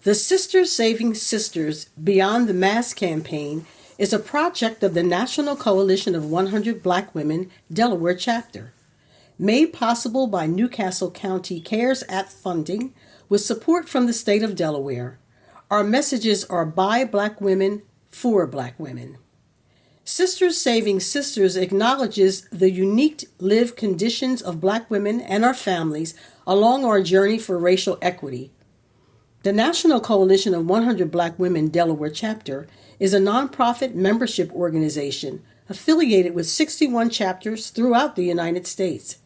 The Sisters Saving Sisters Beyond the Mask campaign is a project of the National Coalition of 100 Black Women, Delaware Chapter. Made possible by Newcastle County CARES Act funding with support from the state of Delaware. Our messages are by Black women, for Black women. Sisters Saving Sisters acknowledges the unique lived conditions of Black women and our families along our journey for racial equity. The National Coalition of 100 Black Women Delaware Chapter is a nonprofit membership organization affiliated with 61 chapters throughout the United States.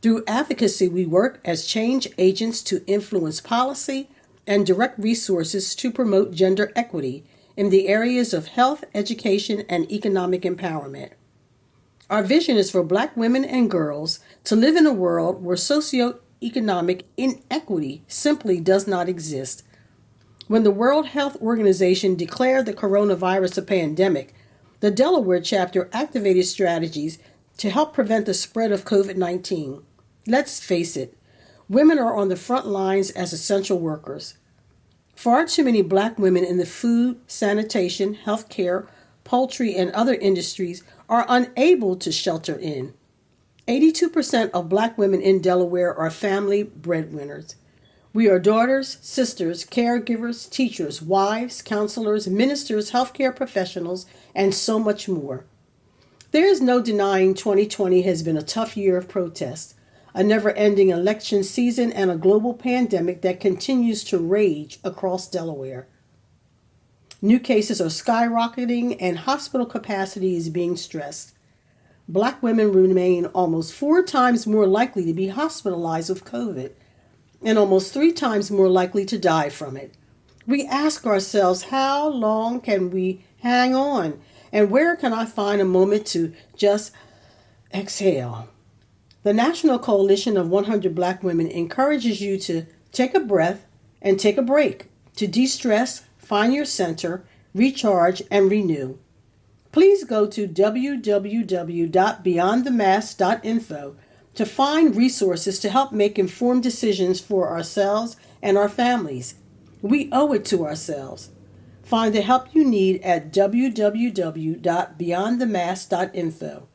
Through advocacy, we work as change agents to influence policy and direct resources to promote gender equity in the areas of health, education, and economic empowerment. Our vision is for Black women and girls to live in a world where socioeconomic inequity simply does not exist. When the World Health Organization declared the coronavirus a pandemic, the Delaware chapter activated strategies to help prevent the spread of COVID-19. Let's face it, women are on the front lines as essential workers. Far too many Black women in the food, sanitation, healthcare, poultry, and other industries are unable to shelter in. 82% of Black women in Delaware are family breadwinners. We are daughters, sisters, caregivers, teachers, wives, counselors, ministers, healthcare professionals, and so much more. There is no denying 2020 has been a tough year of protest, a never-ending election season, and a global pandemic that continues to rage across Delaware. New cases are skyrocketing and hospital capacity is being stressed. Black women remain almost 4 times more likely to be hospitalized with COVID and almost 3 times more likely to die from it. We ask ourselves, how long can we hang on? And where can I find a moment to just exhale? The National Coalition of 100 Black Women encourages you to take a breath and take a break, to de-stress, find your center, recharge, and renew. Please go to www.beyondthemask.info to find resources to help make informed decisions for ourselves and our families. We owe it to ourselves. Find the help you need at www.beyondthemask.info.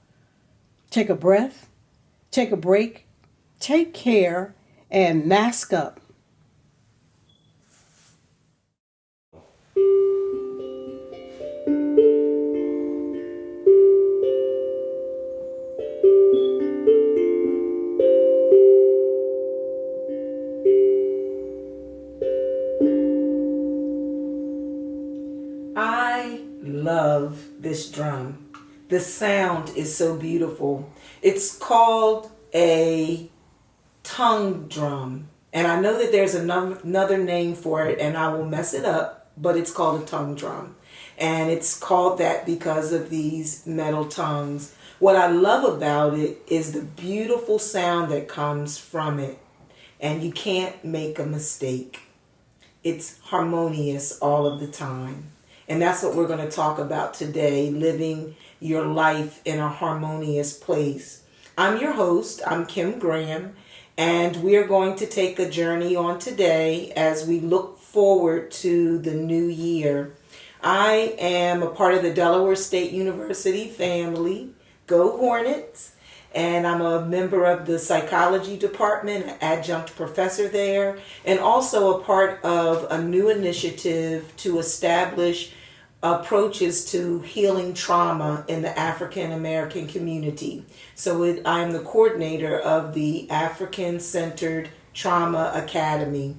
Take a breath. Take a break, take care, and mask up. I love this drum. The sound is so beautiful. It's called a tongue drum. And I know that there's another name for it, and I will mess it up, but it's called a tongue drum. And it's called that because of these metal tongues. What I love about it is the beautiful sound that comes from it. And you can't make a mistake. It's harmonious all of the time. And that's what we're going to talk about today, living your life in a harmonious place. I'm your host, I'm Kim Graham, and we're going to take a journey on today as we look forward to the new year. I am a part of the Delaware State University family, Go Hornets, and I'm a member of the psychology department, an adjunct professor there, and also a part of a new initiative to establish approaches to healing trauma in the African American community. So I'm the coordinator of the African Centered Trauma Academy.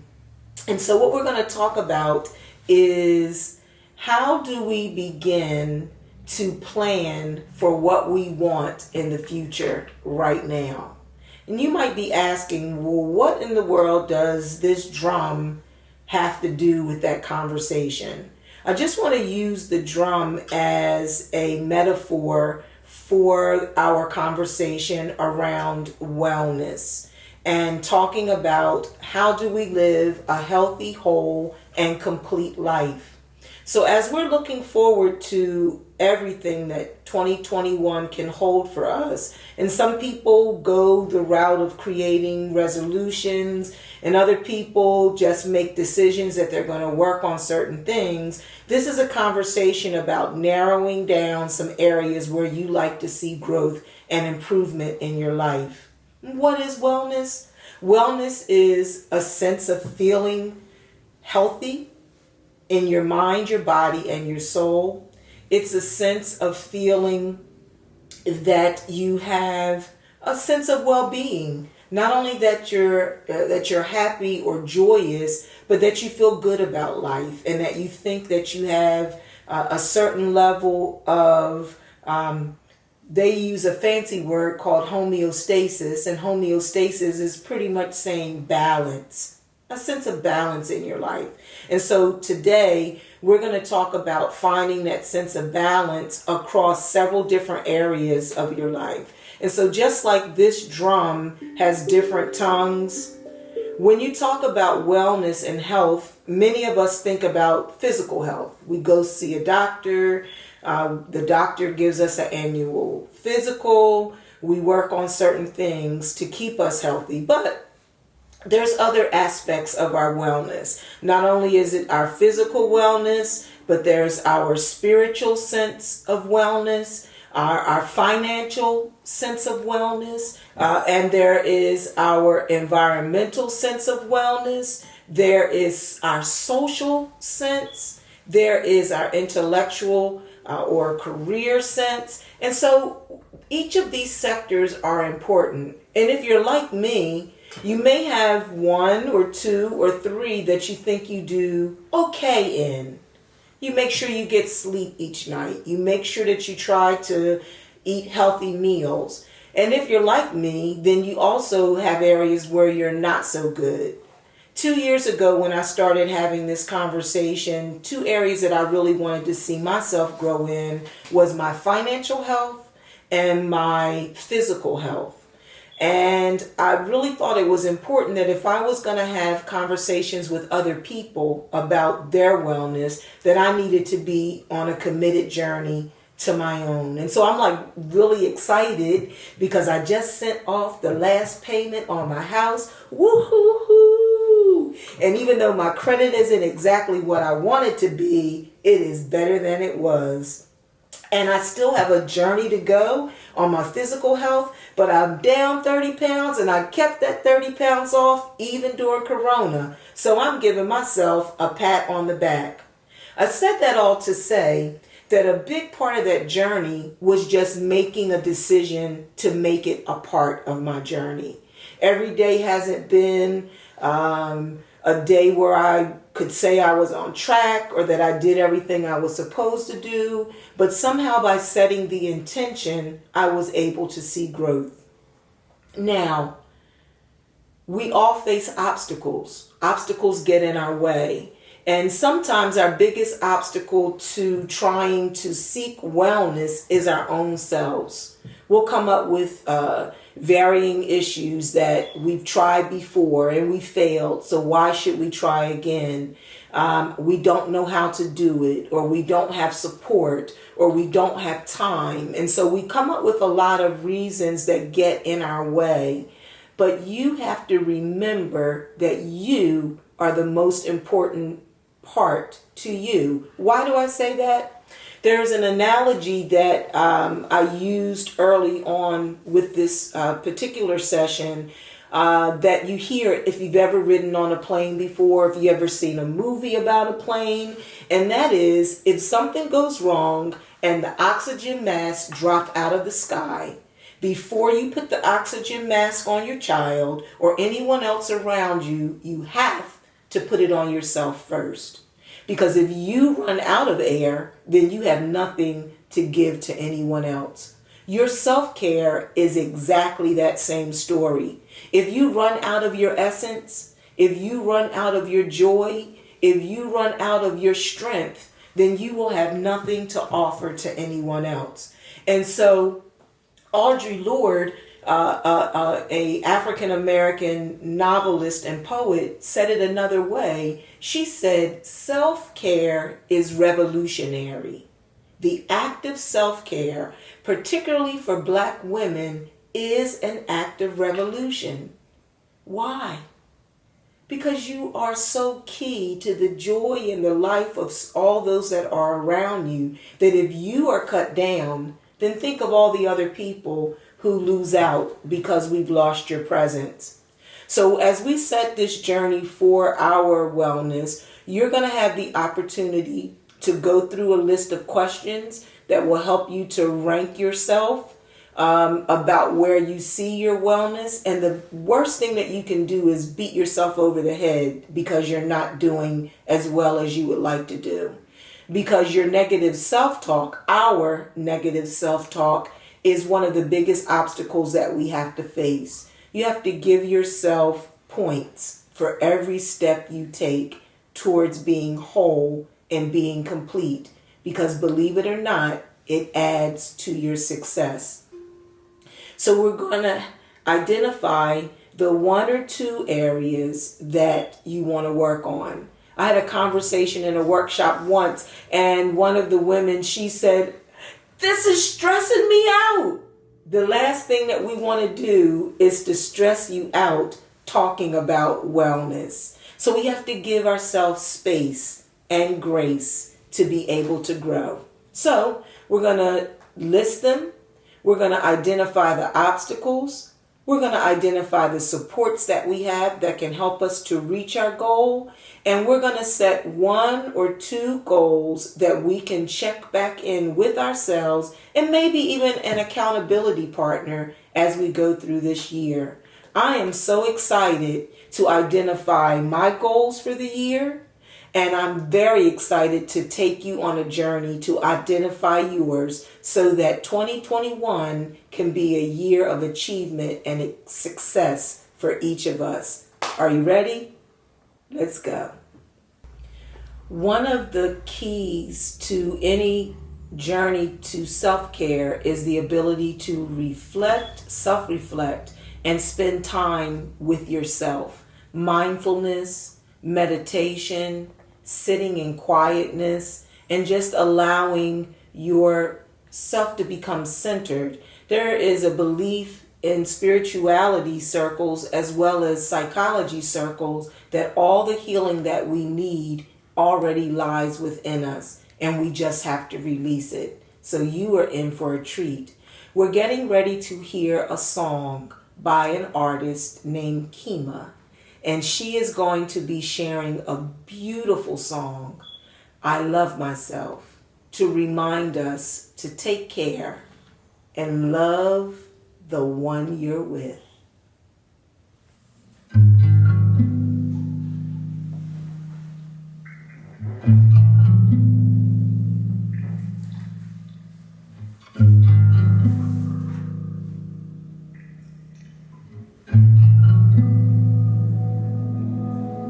And so what we're going to talk about is, how do we begin to plan for what we want in the future right now? And you might be asking, well, what in the world does this drum have to do with that conversation? I just want to use the drum as a metaphor for our conversation around wellness and talking about how do we live a healthy, whole, and complete life. So as we're looking forward to everything that 2021 can hold for us, and some people go the route of creating resolutions, and other people just make decisions that they're going to work on certain things, this is a conversation about narrowing down some areas where you like to see growth and improvement in your life. What is wellness? Wellness is a sense of feeling healthy in your mind, your body, and your soul. It's a sense of feeling that you have a sense of well-being. Not only that you're happy or joyous, but that you feel good about life, and that you think that you have a certain level of they use a fancy word called homeostasis, and homeostasis is pretty much saying balance, a sense of balance in your life. And so today we're going to talk about finding that sense of balance across several different areas of your life. And so just like this drum has different tongues, when you talk about wellness and health, many of us think about physical health. We go see a doctor. The doctor gives us an annual physical. We work on certain things to keep us healthy. But there's other aspects of our wellness. Not only is it our physical wellness, but there's our spiritual sense of wellness, our financial sense of wellness, and there is our environmental sense of wellness. There is our social sense. There is our intellectual or career sense. And so each of these sectors are important. And if you're like me, you may have one or two or three that you think you do okay in. You make sure you get sleep each night. You make sure that you try to eat healthy meals. And if you're like me, then you also have areas where you're not so good. 2 years ago, when I started having this conversation, 2 areas that I really wanted to see myself grow in was my financial health and my physical health. And I really thought it was important that if I was going to have conversations with other people about their wellness, that I needed to be on a committed journey to my own. And so I'm like really excited because I just sent off the last payment on my house. Woo-hoo-hoo! And even though my credit isn't exactly what I want it to be, it is better than it was. And I still have a journey to go on my physical health, but I'm down 30 pounds and I kept that 30 pounds off even during Corona. So I'm giving myself a pat on the back. I said that all to say that a big part of that journey was just making a decision to make it a part of my journey. Every day hasn't been a day where I could say I was on track or that I did everything I was supposed to do, but somehow by setting the intention, I was able to see growth. Now, we all face obstacles. Obstacles get in our way. And sometimes our biggest obstacle to trying to seek wellness is our own selves. We'll come up with varying issues that we've tried before and we failed. So why should we try again? We don't know how to do it, or we don't have support, or we don't have time. And so we come up with a lot of reasons that get in our way. But you have to remember that you are the most important part to you. Why do I say that? There's an analogy that I used early on with this particular session that you hear if you've ever ridden on a plane before, if you've ever seen a movie about a plane. And that is, if something goes wrong and the oxygen masks drop out of the sky, before you put the oxygen mask on your child or anyone else around you, you have to put it on yourself first. Because if you run out of air, then you have nothing to give to anyone else. Your self-care is exactly that same story. If you run out of your essence, if you run out of your joy, if you run out of your strength, then you will have nothing to offer to anyone else. And so Audre Lorde a African American novelist and poet said it another way. She said, self-care is revolutionary. The act of self-care, particularly for Black women, is an act of revolution. Why? Because you are so key to the joy in the life of all those that are around you, that if you are cut down, then think of all the other people who lose out because we've lost your presence. So as we set this journey for our wellness, you're going to have the opportunity to go through a list of questions that will help you to rank yourself about where you see your wellness. And the worst thing that you can do is beat yourself over the head because you're not doing as well as you would like to do. Because your negative self-talk, our negative self-talk, is one of the biggest obstacles that we have to face. You have to give yourself points for every step you take towards being whole and being complete. Because believe it or not, it adds to your success. So we're going to identify the 1 or 2 areas that you want to work on. I had a conversation in a workshop once, and one of the women, she said, "This is stressing me out." The last thing that we want to do is to stress you out talking about wellness. So we have to give ourselves space and grace to be able to grow. So we're going to list them. We're going to identify the obstacles. We're going to identify the supports that we have that can help us to reach our goal. And we're going to set 1 or 2 goals that we can check back in with ourselves, and maybe even an accountability partner as we go through this year. I am so excited to identify my goals for the year, and I'm very excited to take you on a journey to identify yours so that 2021 can be a year of achievement and success for each of us. Are you ready? Let's go. One of the keys to any journey to self-care is the ability to reflect, self-reflect, and spend time with yourself. Mindfulness, meditation, sitting in quietness, and just allowing yourself to become centered. There is a belief in spirituality circles as well as psychology circles that all the healing that we need already lies within us, and we just have to release it. So you are in for a treat. We're getting ready to hear a song by an artist named Kyma, and she is going to be sharing a beautiful song, "I Love Myself," to remind us to take care and love the one you're with.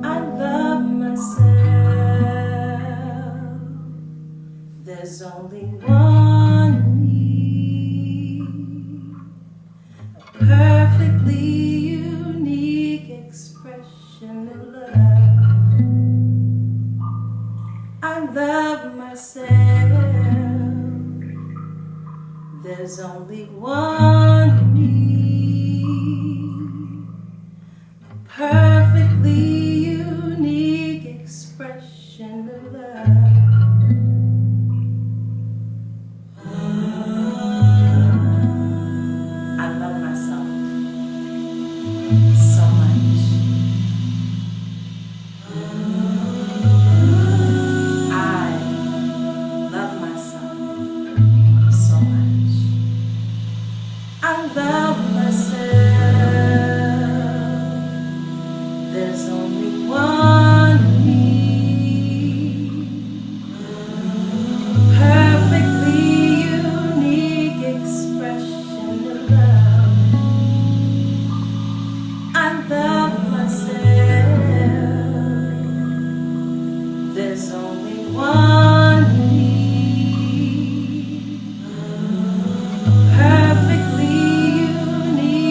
I love myself. There's only one me, a perfectly unique expression of love. I love myself. There's only one me, a perfectly unique expression of love. I love myself so much. I love myself so much. I love myself. There's only one me, perfectly unique expression of love. I love myself. There's only one me, perfectly unique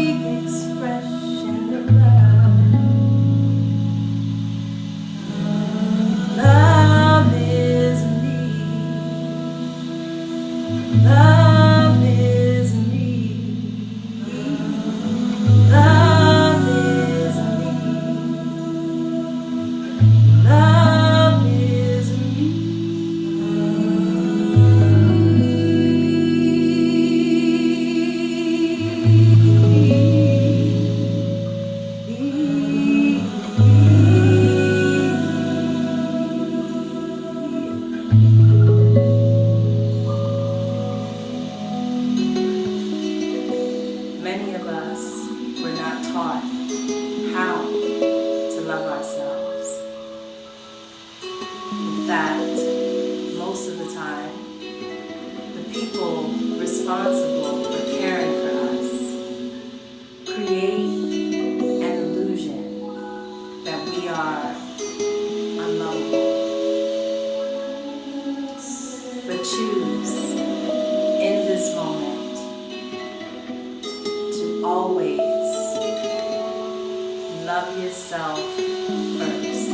fact, most of the time, the people responsible for caring for us create an illusion that we are unlovable. But choose in this moment to always love yourself first,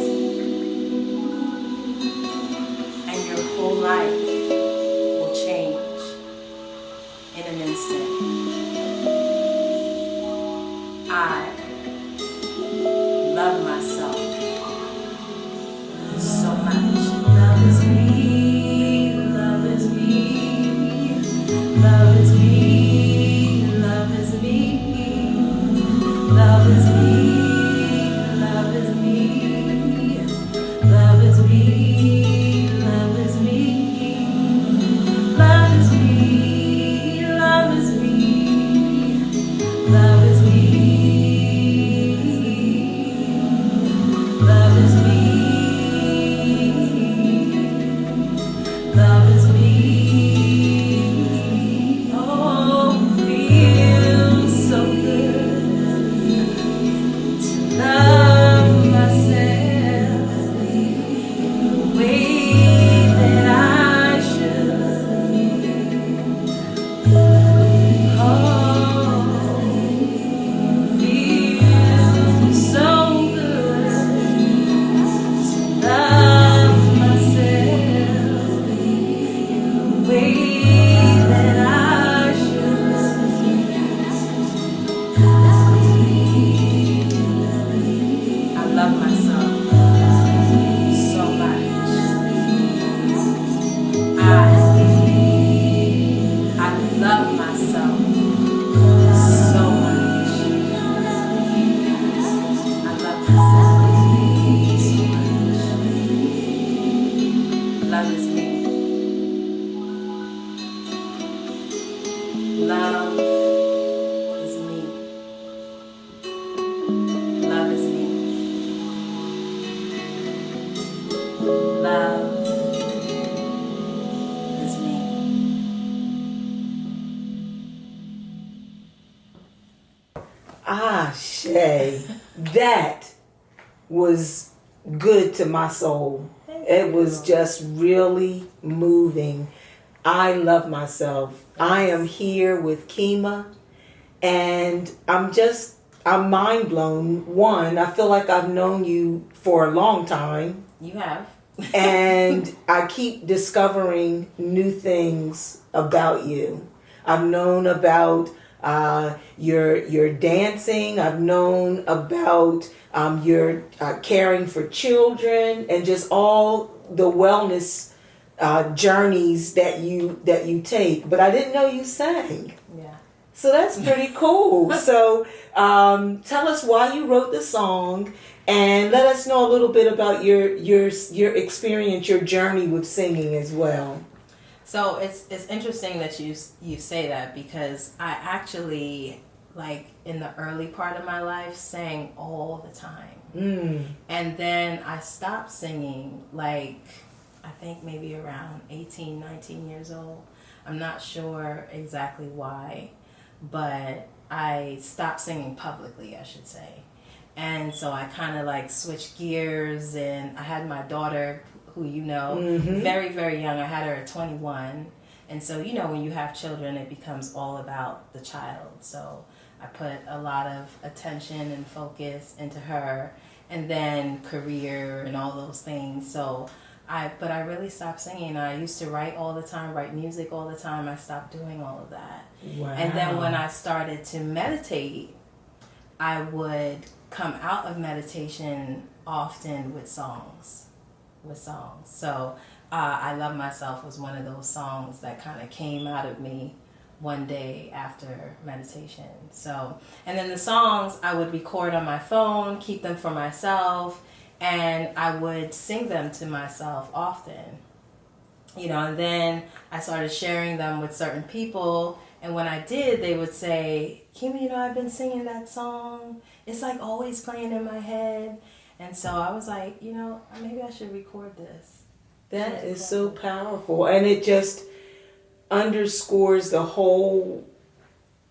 and your whole life will change in an instant. I love myself so much. Love is me, love is me, love is me, love is me, love is me, love is me, love is me, love is me, love is me, love is me, love is me, love is me, love is me. Oh, feels so good to love myself the way that I should. Oh, feels so good to love myself the way that I should. I love myself so much. I love myself so much. I love myself so much. Love is me. Love is me. Love is me. Love is me. Ah, Shay, that was good to my soul. It was just really moving. I love myself. I am here with Kyma, and I'm mind blown. One, I feel like I've known you for a long time, You have. and I keep discovering new things about you. I've known about your dancing. I've known about your caring for children, and just all the wellness journeys that you take. But I didn't know you sang. Yeah. So that's pretty cool. So tell us why you wrote the song, and let us know a little bit about your experience, your journey with singing as well. So it's interesting that you say that, because I actually, like, in the early part of my life, sang all the time. And then I stopped singing, like, I think maybe around 18, 19 years old. I'm not sure exactly why, but I stopped singing publicly, I should say. And so I kind of like switched gears, and I had my daughter, who you know, very, very young. I had her at 21. And so, you know, when you have children, it becomes all about the child. So I put a lot of attention and focus into her, and then career and all those things. So but I really stopped singing. I used to write all the time, write music all the time. I stopped doing all of that. Wow. And then when I started to meditate, I would come out of meditation often with songs. So I Love Myself was one of those songs that kind of came out of me one day after meditation. So, and then the songs I would record on my phone, keep them for myself, and I would sing them to myself often. You know, and then I started sharing them with certain people, and when I did, they would say, Kyma, you know, I've been singing that song. It's like always playing in my head. And so I was like, you know, maybe I should record this. That is so powerful. And it just underscores the whole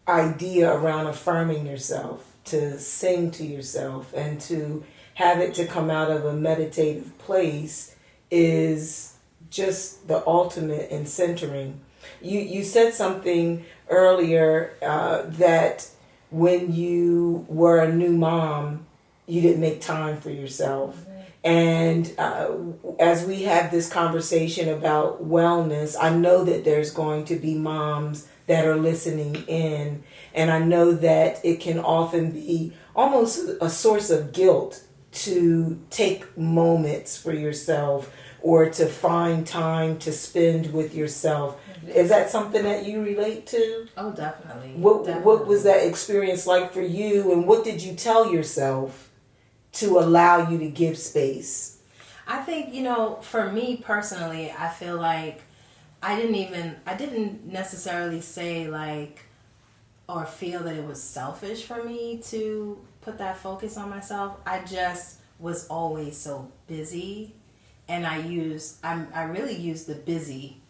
idea around affirming yourself, to sing to yourself and to have it to come out of a meditative place is just the ultimate in centering. You said something earlier that when you were a new mom, you didn't make time for yourself. And as we have this conversation about wellness, I know that there's going to be moms that are listening in. And I know that it can often be almost a source of guilt to take moments for yourself or to find time to spend with yourself. Is that something that you relate to? Oh, definitely. What was that experience like for you, and what did you tell yourself to allow you to give space? I think, for me personally, I feel like I didn't necessarily say like, or feel that it was selfish for me to put that focus on myself. I just was always so busy, and I really used the busy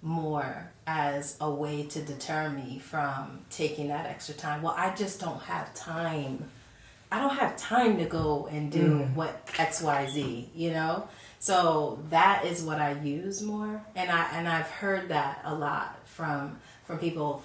more as a way to deter me from taking that extra time. Well, I just don't have time. I don't have time to go and do what XYZ, So that is what I use more. And I've heard that a lot from people,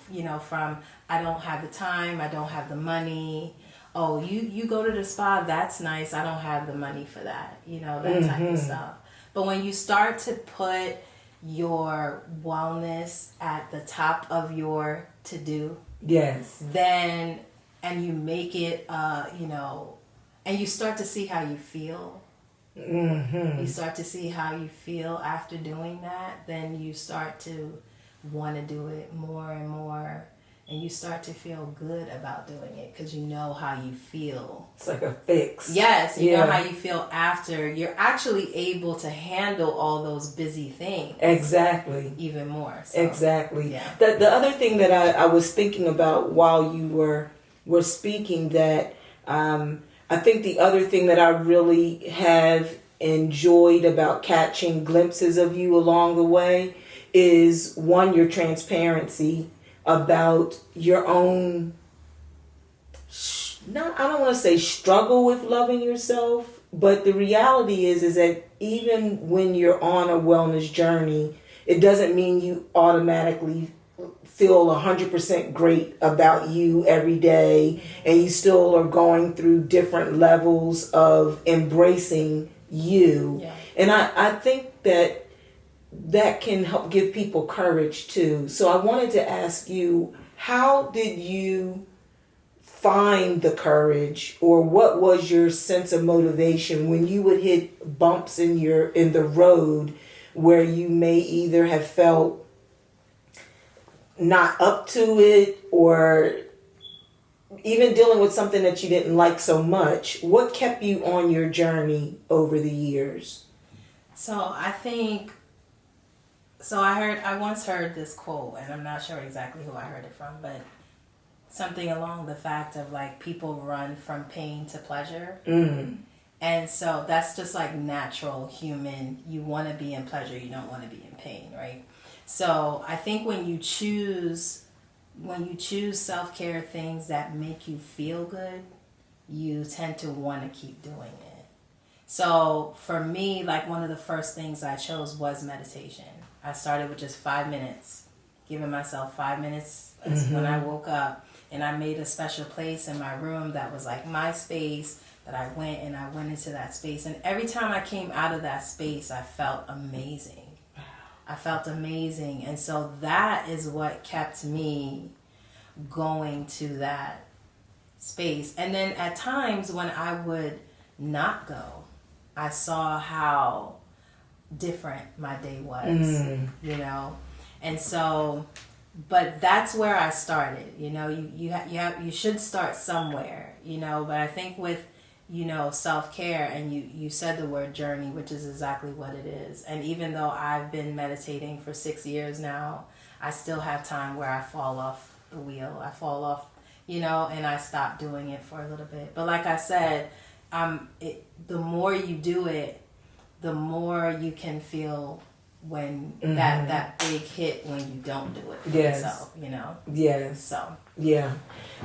from I don't have the time, I don't have the money. Oh, you go to the spa, that's nice. I don't have the money for that, that type of stuff. But when you start to put your wellness at the top of your to-do, yes, then, and you make it, and you start to see how you feel. You start to see how you feel after doing that, then you start to want to do it more and more, and you start to feel good about doing it because you know how you feel. It's like a fix. Yes, you know how you feel after. You're actually able to handle all those busy things. Exactly. Even more. So, exactly. Yeah. The other thing that I was thinking about while you were speaking, that I think the other thing that I really have enjoyed about catching glimpses of you along the way is, one, your transparency about your own, I don't want to say struggle with loving yourself, but the reality is that even when you're on a wellness journey, it doesn't mean you automatically feel 100% great about you every day, and you still are going through different levels of embracing you. Yeah. And I think that can help give people courage too. So I wanted to ask you, how did you find the courage, or what was your sense of motivation when you would hit bumps in the road where you may either have felt not up to it, or even dealing with something that you didn't like so much? What kept you on your journey over the years? So I once heard this quote, and I'm not sure exactly who I heard it from, but something along the fact of like, people run from pain to pleasure. And so that's just like natural human. You want to be in pleasure, you don't want to be in pain, right? So I think when you choose self-care, things that make you feel good, you tend to want to keep doing it. So for me, like, one of the first things I chose was meditation. I started with just 5 minutes, giving myself 5 minutes when I woke up, and I made a special place in my room that was like my space, that I went into that space. And every time I came out of that space, I felt amazing. And so that is what kept me going to that space. And then at times when I would not go, I saw how different my day was, And so, but that's where I started. You should start somewhere, but I think with self-care, and you said the word journey, which is exactly what it is. And even though I've been meditating for 6 years now, I still have time where I fall off the wheel. I fall off, and I stop doing it for a little bit. But like I said, the more you do it, the more you can feel when Mm-hmm. that big hit when you don't do it for Yes. yourself, you know. Yes. So Yeah.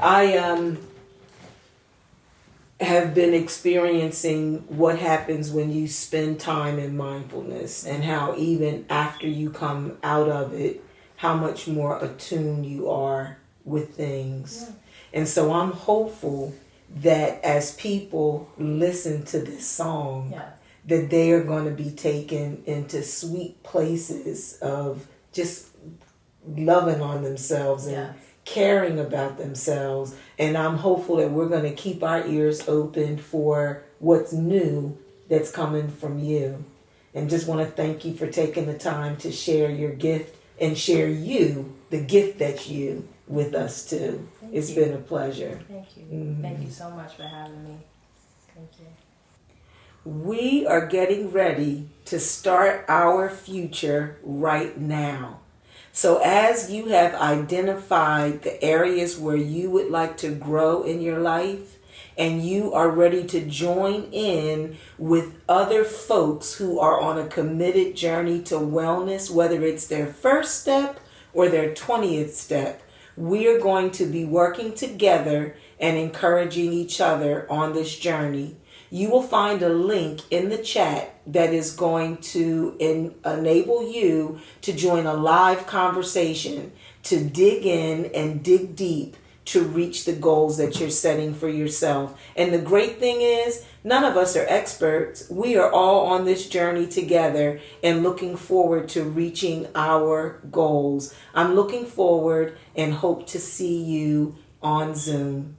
I have been experiencing what happens when you spend time in mindfulness, and how even after you come out of it, how much more attuned you are with things. Yeah. And so I'm hopeful that as people listen to this song, yeah, that they are going to be taken into sweet places of just loving on themselves and yeah, caring about themselves. And I'm hopeful that we're going to keep our ears open for what's new that's coming from you. And just want to thank you for taking the time to share your gift and share the gift that's you, with us too. It's been a pleasure. Thank you. Mhm. Thank you so much for having me. Thank you. We are getting ready to start our future right now. So as you have identified the areas where you would like to grow in your life, and you are ready to join in with other folks who are on a committed journey to wellness, whether it's their first step or their 20th step, we are going to be working together and encouraging each other on this journey. You will find a link in the chat that is going to enable you to join a live conversation, to dig in and dig deep to reach the goals that you're setting for yourself. And the great thing is, none of us are experts. We are all on this journey together and looking forward to reaching our goals. I'm looking forward and hope to see you on Zoom.